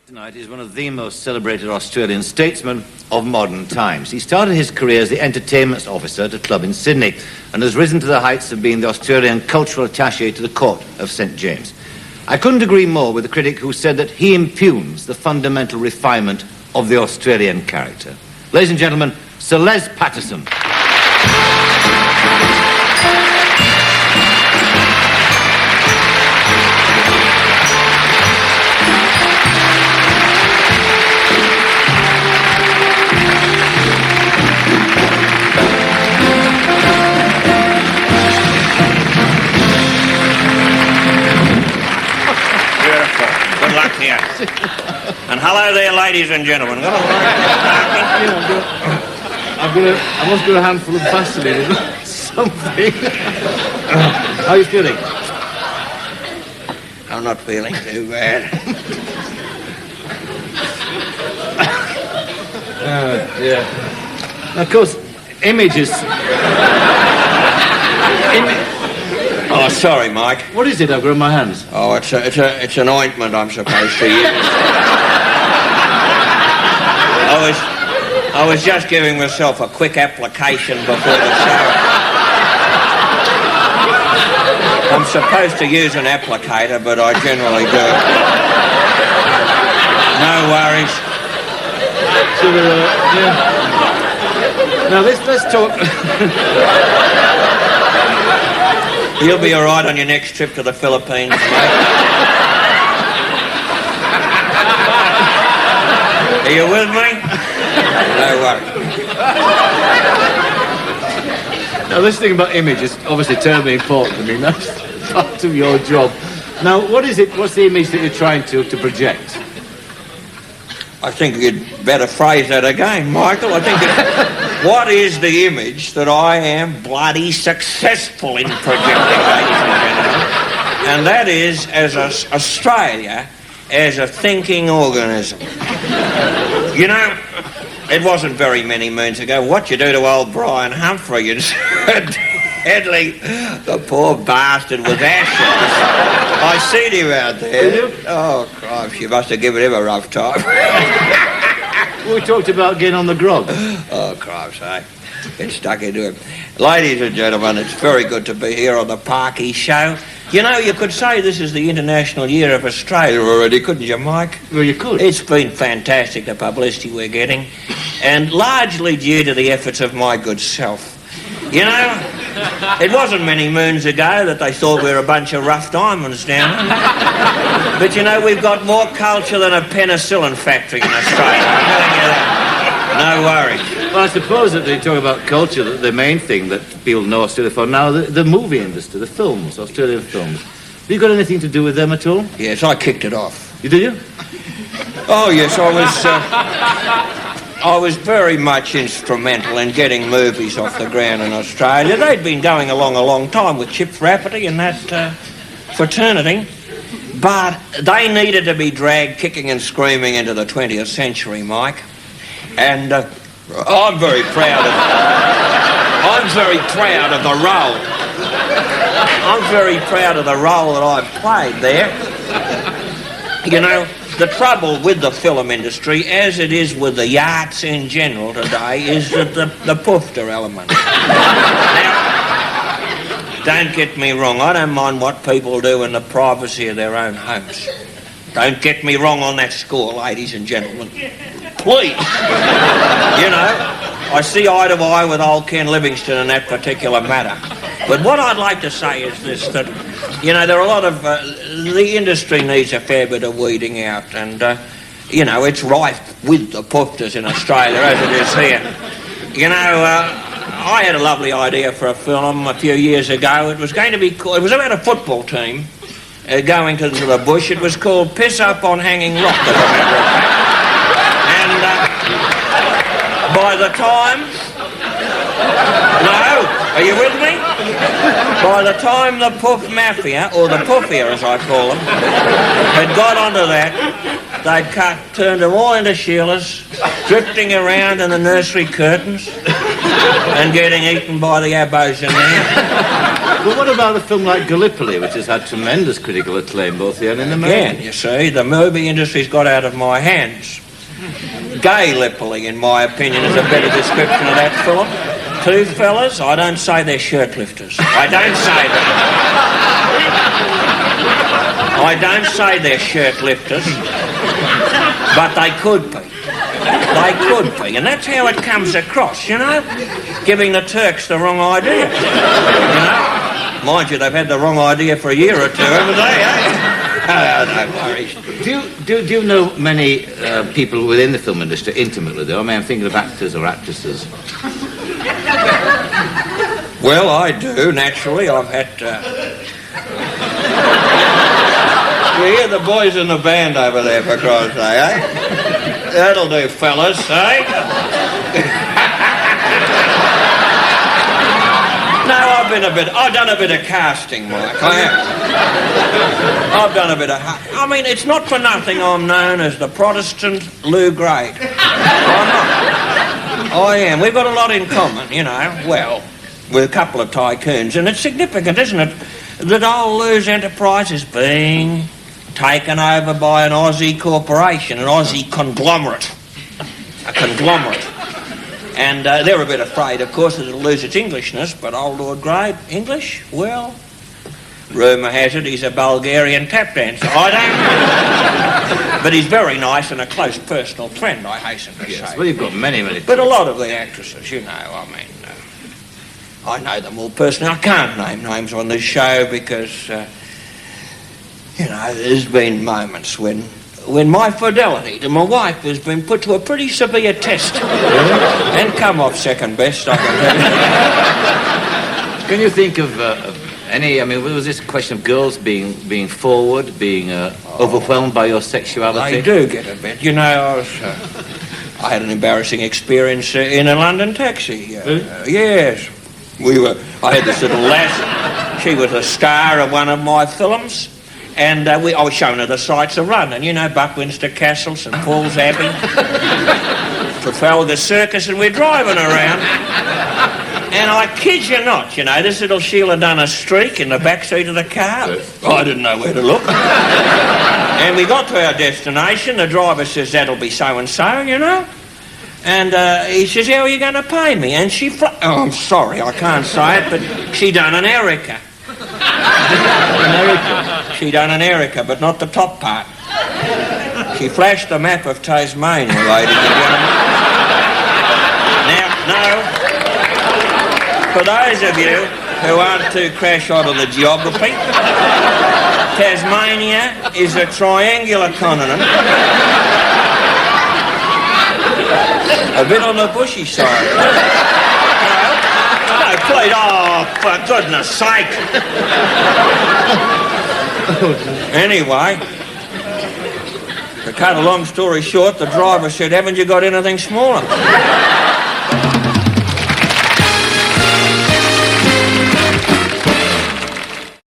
Tonight is one of the most celebrated Australian statesmen of modern times. He started his career as the entertainment officer at a club in Sydney and has risen to the heights of being the Australian cultural attaché to the court of St. James. I couldn't agree more with the critic who said that he impugns the fundamental refinement of the Australian character. Ladies and gentlemen, Sir Les Patterson. And hello there, ladies and gentlemen. I must get a handful of Vaseline or something. How are you feeling? I'm not feeling too bad. Yeah. Of course, images. Oh, sorry, Mike. What is it I've got in my hands? Oh, it's an ointment I'm supposed to use. I was just giving myself a quick application before the show. I'm supposed to use an applicator, but I generally do. No worries. So, yeah. Now, let's talk... You'll be all right on your next trip to the Philippines, mate. Are you with me? No worries. Now, this thing about image is obviously terribly important. I mean, that's part of your job. Now, what's the image that you're trying to project? I think you'd better phrase that again, Michael. I think what is the image that I am bloody successful in projecting, ladies and gentlemen? And that is as Australia as a thinking organism. You know, it wasn't very many moons ago. What you do to old Brian Humphries and Headley, the poor bastard was ashes. I seen him out there. Oh, Christ, you must have given him a rough time. We talked about getting on the grog. Oh, Christ, eh? Get stuck into it. Ladies and gentlemen, it's very good to be here on the Parky Show. You know, you could say this is the International Year of Australia already, couldn't you, Mike? Well, you could. It's been fantastic, the publicity we're getting, and largely due to the efforts of my good self. You know, it wasn't many moons ago that they thought we were a bunch of rough diamonds down under. But, you know, we've got more culture than a penicillin factory in Australia. I'm telling you that. No worries. Well, I suppose that they talk about culture, that the main thing that people know Australia for now, the movie industry, the films, Australian films. Have you got anything to do with them at all? Yes, I kicked it off. You did you? Oh, yes, I was very much instrumental in getting movies off the ground in Australia. They'd been going along a long time with Chip Rafferty and that fraternity, but they needed to be dragged kicking and screaming into the 20th century, Mike. And I'm very proud of the role. I'm very proud of the role that I've played there. You know, the trouble with the film industry, as it is with the arts in general today, is that the poofter element. Now, don't get me wrong, I don't mind what people do in the privacy of their own homes. Don't get me wrong on that score, ladies and gentlemen. Please. You know, I see eye to eye with old Ken Livingstone in that particular matter. But what I'd like to say is this, that, you know, there are a lot of... the industry needs a fair bit of weeding out, and, you know, it's rife with the poofters in Australia as it is here. You know, I had a lovely idea for a film a few years ago. It was going to be called... It was about a football team going to the bush. It was called Piss Up on Hanging Rock, as a matter of fact. And by the time... No? Are you with me? By the time the Poof Mafia, or the Poofia as I call them, had got onto that, they'd turned them all into Sheilas, drifting around in the nursery curtains and getting eaten by the abos in there. Well, what about a film like Gallipoli, which has had tremendous critical acclaim both here and in America? Again, you see, the movie industry's got out of my hands. Gallipoli, in my opinion, is a better description of that film. Two fellas, I don't say they're shirt lifters. I don't say that. I don't say they're shirt lifters, but they could be. They could be, and that's how it comes across, you know? Giving the Turks the wrong idea, you know? Mind you, they've had the wrong idea for a year or two, haven't they, eh? No worries. Do you know many people within the film industry intimately, though? I mean, I'm thinking of actors or actresses. Well, I do, naturally. I've had... You hear the boys in the band over there, for Christ's sake, eh? That'll do, fellas, eh? No, I've done a bit of casting, Mike. I have. I've done a bit of... I mean, it's not for nothing I'm known as the Protestant Lou Grade. I'm not. I am. We've got a lot in common, you know. Well, with a couple of tycoons. And it's significant, isn't it, that old Lou's enterprise is being taken over by an Aussie corporation, an Aussie conglomerate. A conglomerate. And they're a bit afraid, of course, that it'll lose its Englishness, but old Lord Grade, English? Well, rumour has it he's a Bulgarian tap dancer. I don't know. But he's very nice and a close personal friend, I hasten to say. Well, you've got many. But a lot of the actresses, you know, I mean, I know them all personally. I can't name names on this show because, you know, there's been moments when my fidelity to my wife has been put to a pretty severe test. And come off second best, I can tell you. Can you think of any... I mean, was this a question of girls being forward, being overwhelmed by your sexuality? I do get a bit. You know, I had an embarrassing experience in a London taxi. Yes. I had this little lass. She was a star of one of my films. And I was showing her the sights of London. You know, Buckminster Castle, St Paul's Abbey, Trafalgar Circus, and we're driving around. And I kid you not, you know, this little Sheila done a streak in the back seat of the car. I didn't know where to look. And we got to our destination. The driver says, that'll be so-and-so, you know. And he says, how are you going to pay me? And she... oh, I'm sorry, I can't say it, but she done an Erica. She done an Erica, but not the top part. She flashed the map of Tasmania, ladies and gentlemen. Now, for those of you who aren't too crash-hot on the geography, Tasmania is a triangular continent. A bit on the bushy side. No, please, oh, for goodness sake. Anyway, to cut a long story short, the driver said, haven't you got anything smaller?